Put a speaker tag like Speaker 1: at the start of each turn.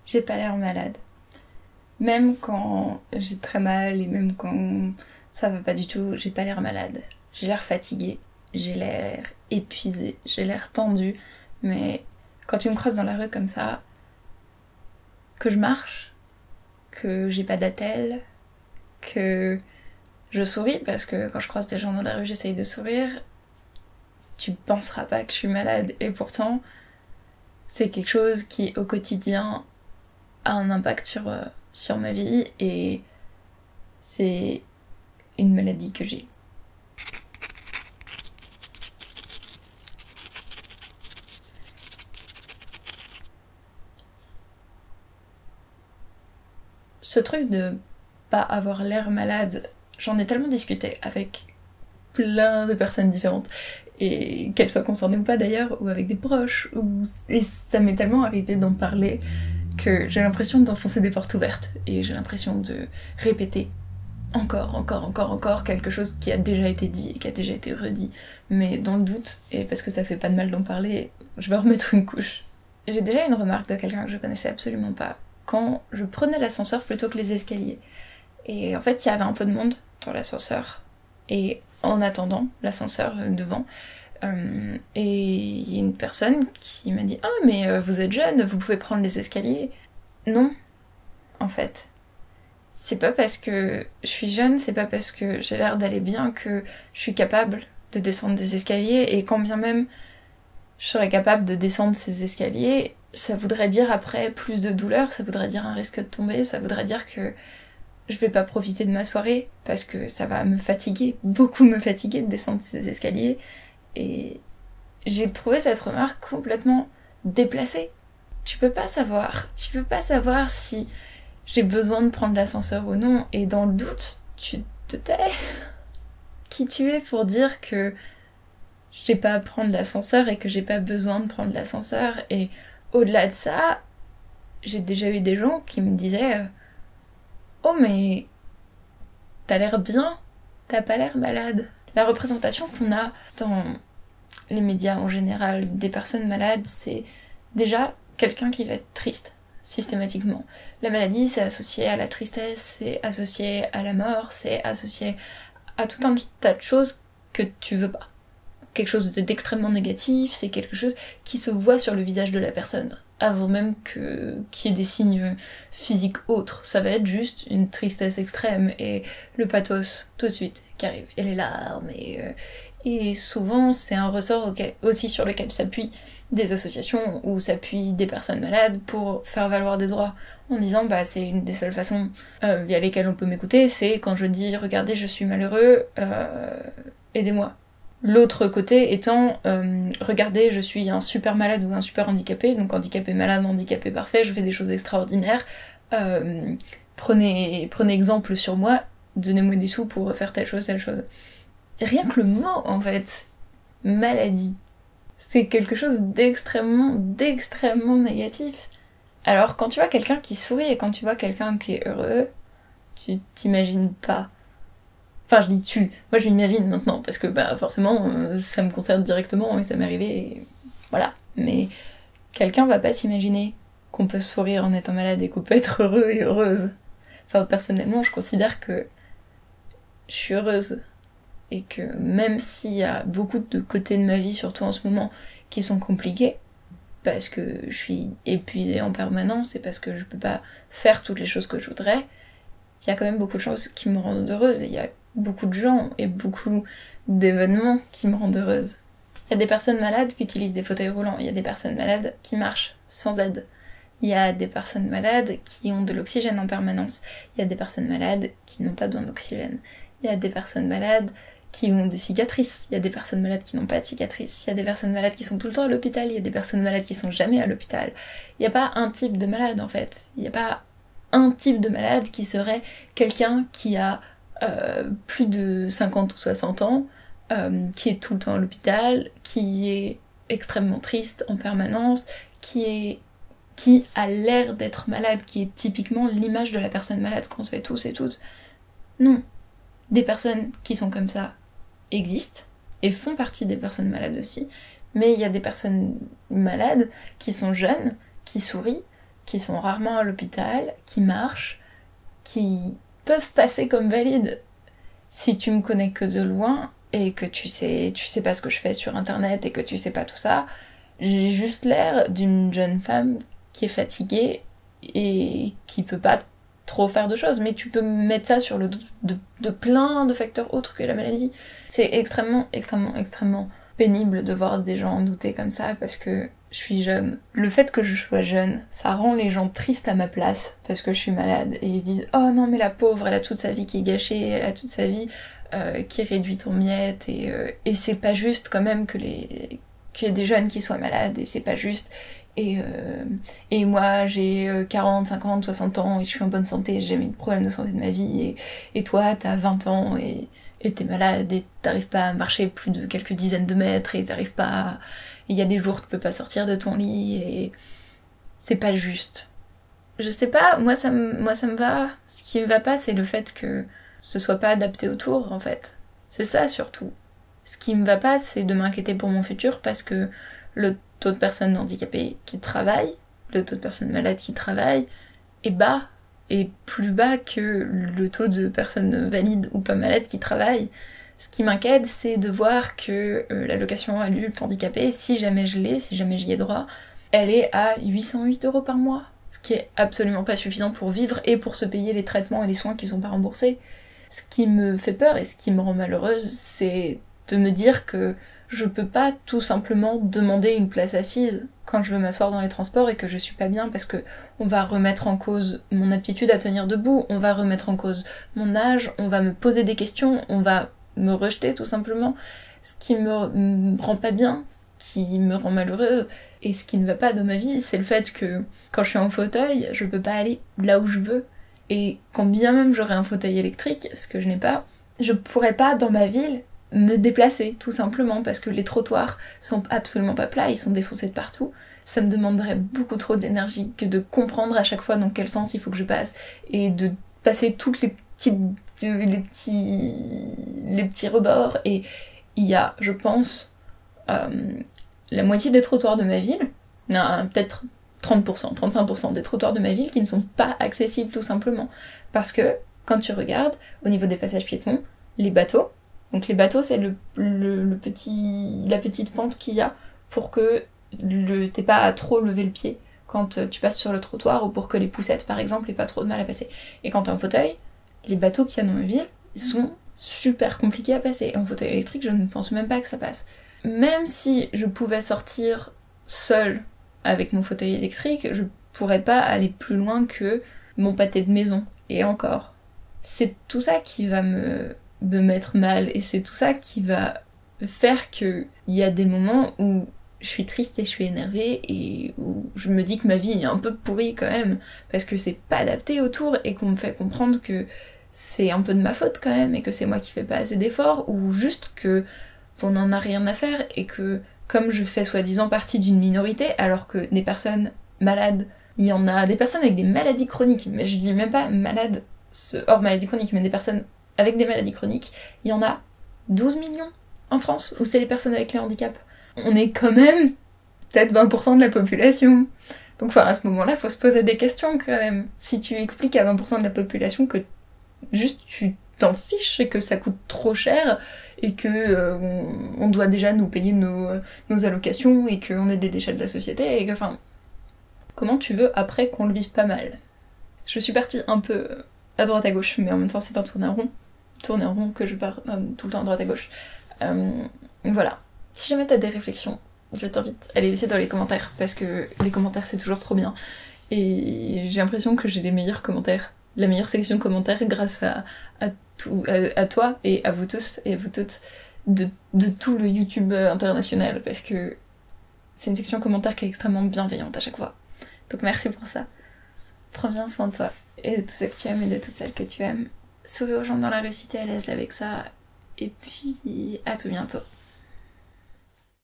Speaker 1: J'ai pas l'air malade. Même quand j'ai très mal et même quand ça va pas du tout, j'ai pas l'air malade. J'ai l'air fatiguée, j'ai l'air épuisée, j'ai l'air tendue. Mais quand tu me croises dans la rue comme ça, que je marche, que j'ai pas d'attelle, que je souris, parce que quand je croise des gens dans la rue, j'essaye de sourire, tu penseras pas que je suis malade. Et pourtant, c'est quelque chose qui, au quotidien, a un impact sur ma vie et c'est une maladie que j'ai. Ce truc de pas avoir l'air malade, j'en ai tellement discuté avec plein de personnes différentes, et qu'elles soient concernées ou pas d'ailleurs, ou avec des proches, et ça m'est tellement arrivé d'en parler que j'ai l'impression d'enfoncer des portes ouvertes, et j'ai l'impression de répéter encore quelque chose qui a déjà été dit et qui a déjà été redit. Mais dans le doute, et parce que ça fait pas de mal d'en parler, je vais remettre une couche. J'ai déjà une remarque de quelqu'un que je connaissais absolument pas, quand je prenais l'ascenseur plutôt que les escaliers. Et en fait, il y avait un peu de monde dans l'ascenseur. Et en attendant l'ascenseur devant, et il y a une personne qui m'a dit « Ah, mais vous êtes jeune, vous pouvez prendre les escaliers ». Non, en fait. C'est pas parce que je suis jeune, c'est pas parce que j'ai l'air d'aller bien que je suis capable de descendre des escaliers, et quand bien même je serais capable de descendre ces escaliers, ça voudrait dire après plus de douleur, ça voudrait dire un risque de tomber, ça voudrait dire que je vais pas profiter de ma soirée parce que ça va me fatiguer, beaucoup me fatiguer de descendre ces escaliers. Et j'ai trouvé cette remarque complètement déplacée. Tu peux pas savoir si j'ai besoin de prendre l'ascenseur ou non, et dans le doute, tu te tais. Qui tu es pour dire que j'ai pas à prendre l'ascenseur et que j'ai pas besoin de prendre l'ascenseur? Et au-delà de ça, j'ai déjà eu des gens qui me disaient Oh, mais t'as l'air bien, t'as pas l'air malade. La représentation qu'on a dans les médias en général des personnes malades, c'est déjà quelqu'un qui va être triste, systématiquement. La maladie, c'est associé à la tristesse, c'est associé à la mort, c'est associé à tout un tas de choses que tu veux pas. Quelque chose d'extrêmement négatif, c'est quelque chose qui se voit sur le visage de la personne, avant même qu'il y ait des signes physiques autres. Ça va être juste une tristesse extrême, et le pathos, tout de suite, qui arrive. Et les larmes, et souvent, c'est un ressort aussi sur lequel s'appuient des associations ou s'appuient des personnes malades pour faire valoir des droits, en disant bah c'est une des seules façons via lesquelles on peut m'écouter, c'est quand je dis regardez je suis malheureux, aidez-moi. L'autre côté étant regardez je suis un super malade ou un super handicapé, donc handicapé malade, handicapé parfait, je fais des choses extraordinaires, prenez exemple sur moi, donnez-moi des sous pour faire telle chose. Rien que le mot, en fait, maladie, c'est quelque chose d'extrêmement négatif. Alors, quand tu vois quelqu'un qui sourit et quand tu vois quelqu'un qui est heureux, tu t'imagines pas. Enfin, je dis tu, moi je m'imagine maintenant, parce que bah forcément, ça me concerne directement et ça m'est arrivé, et voilà. Mais quelqu'un va pas s'imaginer qu'on peut sourire en étant malade et qu'on peut être heureux et heureuse. Enfin, personnellement, je considère que je suis heureuse. Et que même s'il y a beaucoup de côtés de ma vie, surtout en ce moment, qui sont compliqués, parce que je suis épuisée en permanence et parce que je peux pas faire toutes les choses que je voudrais, il y a quand même beaucoup de choses qui me rendent heureuse, et il y a beaucoup de gens et beaucoup d'événements qui me rendent heureuse. Il y a des personnes malades qui utilisent des fauteuils roulants, il y a des personnes malades qui marchent sans aide, il y a des personnes malades qui ont de l'oxygène en permanence, il y a des personnes malades qui n'ont pas besoin d'oxygène, il y a des personnes malades qui ont des cicatrices, il y a des personnes malades qui n'ont pas de cicatrices, il y a des personnes malades qui sont tout le temps à l'hôpital, il y a des personnes malades qui sont jamais à l'hôpital. Il n'y a pas un type de malade en fait, il n'y a pas un type de malade qui serait quelqu'un qui a plus de 50 ou 60 ans, qui est tout le temps à l'hôpital, qui est extrêmement triste en permanence, qui a l'air d'être malade, qui est typiquement l'image de la personne malade qu'on se fait tous et toutes. Non. Des personnes qui sont comme ça existent et font partie des personnes malades aussi, mais il y a des personnes malades qui sont jeunes, qui sourient, qui sont rarement à l'hôpital, qui marchent, qui peuvent passer comme valides. Si tu me connais que de loin et que tu sais pas ce que je fais sur internet et que tu sais pas tout ça, j'ai juste l'air d'une jeune femme qui est fatiguée et qui peut pas trop faire de choses, mais tu peux mettre ça sur le dos de plein de facteurs autres que la maladie. C'est extrêmement pénible de voir des gens douter comme ça parce que je suis jeune. Le fait que je sois jeune, ça rend les gens tristes à ma place parce que je suis malade et ils se disent « Oh non mais la pauvre, elle a toute sa vie qui est gâchée, elle a toute sa vie qui est réduite en miettes et c'est pas juste quand même qu'il y ait des jeunes qui soient malades et c'est pas juste. Et moi j'ai 40, 50, 60 ans et je suis en bonne santé, j'ai jamais eu de problème de santé de ma vie et toi t'as 20 ans et t'es malade et t'arrives pas à marcher plus de quelques dizaines de mètres et t'arrives pas à... Il y a des jours où tu peux pas sortir de ton lit et c'est pas juste. Je sais pas, moi ça me va. Ce qui me va pas, c'est le fait que ce soit pas adapté autour, en fait. C'est ça surtout. Ce qui me va pas, c'est de m'inquiéter pour mon futur parce que le taux de personnes handicapées qui travaillent, le taux de personnes malades qui travaillent est bas, et plus bas que le taux de personnes valides ou pas malades qui travaillent. Ce qui m'inquiète, c'est de voir que l'allocation adulte handicapé, si jamais je l'ai, si jamais j'y ai droit, elle est à 808 € par mois. Ce qui est absolument pas suffisant pour vivre et pour se payer les traitements et les soins qui sont pas remboursés. Ce qui me fait peur et ce qui me rend malheureuse, c'est de me dire que je peux pas tout simplement demander une place assise quand je veux m'asseoir dans les transports et que je suis pas bien parce que on va remettre en cause mon aptitude à tenir debout, on va remettre en cause mon âge, on va me poser des questions, on va me rejeter tout simplement. Ce qui me rend pas bien, ce qui me rend malheureuse et ce qui ne va pas dans ma vie, c'est le fait que quand je suis en fauteuil, je peux pas aller là où je veux. Et quand bien même j'aurais un fauteuil électrique, ce que je n'ai pas, je pourrais pas dans ma ville me déplacer, tout simplement, parce que les trottoirs sont absolument pas plats, ils sont défoncés de partout. Ça me demanderait beaucoup trop d'énergie que de comprendre à chaque fois dans quel sens il faut que je passe, et de passer toutes les petits rebords, et il y a, je pense, la moitié des trottoirs de ma ville, non, peut-être 30%, 35% des trottoirs de ma ville qui ne sont pas accessibles tout simplement. Parce que, quand tu regardes, au niveau des passages piétons, les bateaux, donc les bateaux, c'est la petite pente qu'il y a pour que t'aies pas à trop lever le pied quand tu passes sur le trottoir ou pour que les poussettes, par exemple, aient pas trop de mal à passer. Et quand t'es en fauteuil, les bateaux qu'il y a dans ma ville, ils sont super compliqués à passer. Et en fauteuil électrique, je ne pense même pas que ça passe. Même si je pouvais sortir seule avec mon fauteuil électrique, je pourrais pas aller plus loin que mon pâté de maison. Et encore. C'est tout ça qui va me mettre mal, et c'est tout ça qui va faire que il y a des moments où je suis triste et je suis énervée et où je me dis que ma vie est un peu pourrie quand même parce que c'est pas adapté autour et qu'on me fait comprendre que c'est un peu de ma faute quand même et que c'est moi qui fais pas assez d'efforts ou juste que on n'en a rien à faire et que comme je fais soi-disant partie d'une minorité alors que des personnes malades, il y en a des personnes avec des maladies chroniques, mais je dis même pas malades hors maladie chronique, mais des personnes avec des maladies chroniques, il y en a 12 millions en France, où c'est les personnes avec les handicaps. On est quand même peut-être 20% de la population. Donc enfin, à ce moment-là, faut se poser des questions quand même. Si tu expliques à 20% de la population que juste tu t'en fiches et que ça coûte trop cher et que on doit déjà nous payer nos allocations et qu'on est des déchets de la société et que enfin... Comment tu veux après qu'on le vive pas mal? Je suis partie un peu à droite à gauche, mais en même temps c'est un tourner en rond que je pars tout le temps à droite à gauche. Voilà. Si jamais t'as des réflexions, je t'invite à les laisser dans les commentaires, parce que les commentaires c'est toujours trop bien. Et j'ai l'impression que j'ai les meilleurs commentaires, la meilleure section commentaires grâce à toi et à vous tous et à vous toutes de tout le YouTube international, parce que c'est une section commentaires qui est extrêmement bienveillante à chaque fois. Donc merci pour ça. Prends bien soin de toi et de tous ceux que tu aimes et de toutes celles que tu aimes. Souris aux gens dans la rue si t'es à l'aise avec ça. Et puis à tout bientôt.